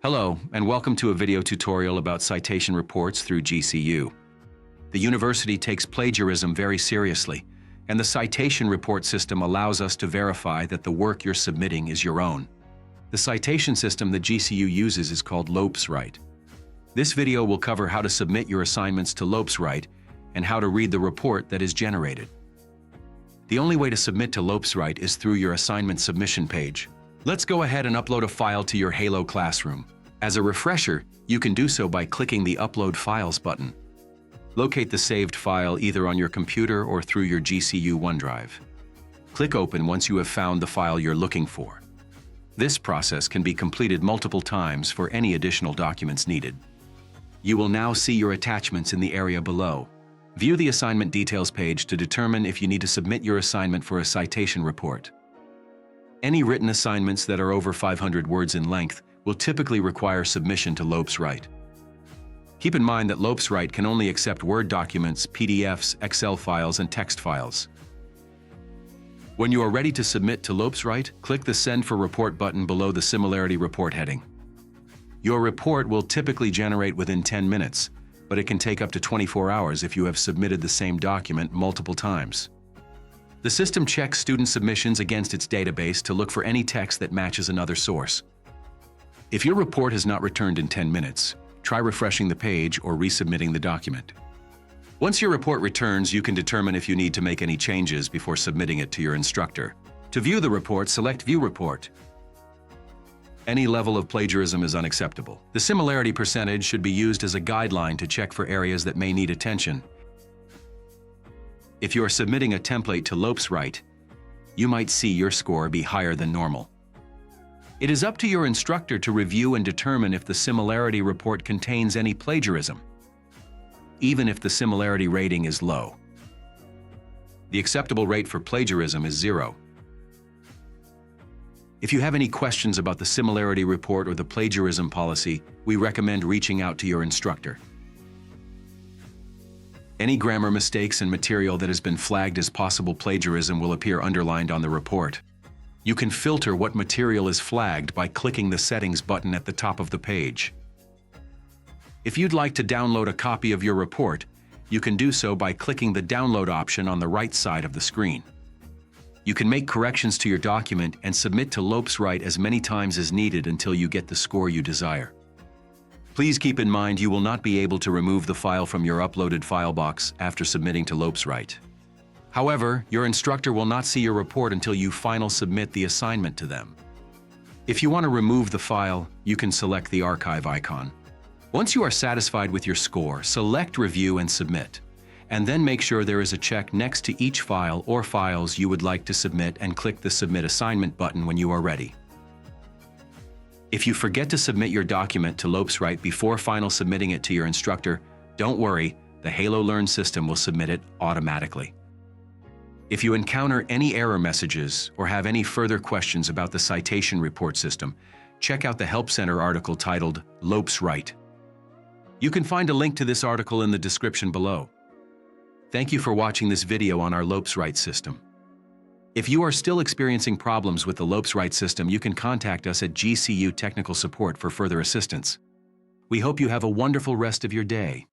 Hello, and welcome to a video tutorial about citation reports through GCU. The university takes plagiarism very seriously, and the citation report system allows us to verify that the work you're submitting is your own. The citation system that GCU uses is called LopesWrite. This video will cover how to submit your assignments to LopesWrite and how to read the report that is generated. The only way to submit to LopesWrite is through your assignment submission page. Let's go ahead and upload a file to your Halo Classroom. As a refresher, you can do so by clicking the Upload Files button. Locate the saved file either on your computer or through your GCU OneDrive. Click Open once you have found the file you're looking for. This process can be completed multiple times for any additional documents needed. You will now see your attachments in the area below. View the assignment details page to determine if you need to submit your assignment for a citation report. Any written assignments that are over 500 words in length will typically require submission to LopesWrite. Keep in mind that LopesWrite can only accept Word documents, PDFs, Excel files, and text files. When you are ready to submit to LopesWrite, click the Send for Report button below the Similarity Report heading. Your report will typically generate within 10 minutes, but it can take up to 24 hours if you have submitted the same document multiple times. The system checks student submissions against its database to look for any text that matches another source. If your report has not returned in 10 minutes, try refreshing the page or resubmitting the document. Once your report returns, you can determine if you need to make any changes before submitting it to your instructor. To view the report, select View Report. Any level of plagiarism is unacceptable. The similarity percentage should be used as a guideline to check for areas that may need attention. If you are submitting a template to LopesWrite, you might see your score be higher than normal. It is up to your instructor to review and determine if the similarity report contains any plagiarism, even if the similarity rating is low. The acceptable rate for plagiarism is 0. If you have any questions about the similarity report or the plagiarism policy, we recommend reaching out to your instructor. Any grammar mistakes and material that has been flagged as possible plagiarism will appear underlined on the report. You can filter what material is flagged by clicking the Settings button at the top of the page. If you'd like to download a copy of your report, you can do so by clicking the Download option on the right side of the screen. You can make corrections to your document and submit to LopesWrite as many times as needed until you get the score you desire. Please keep in mind you will not be able to remove the file from your uploaded file box after submitting to LopesWrite. However, your instructor will not see your report until you final submit the assignment to them. If you want to remove the file, you can select the archive icon. Once you are satisfied with your score, select Review and Submit, and then make sure there is a check next to each file or files you would like to submit and click the Submit Assignment button when you are ready. If you forget to submit your document to LopesWrite before final submitting it to your instructor, don't worry, the Halo Learn system will submit it automatically. If you encounter any error messages or have any further questions about the citation report system, check out the Help Center article titled LopesWrite. You can find a link to this article in the description below. Thank you for watching this video on our LopesWrite system. If you are still experiencing problems with the LopesWrite system, you can contact us at GCU Technical Support for further assistance. We hope you have a wonderful rest of your day.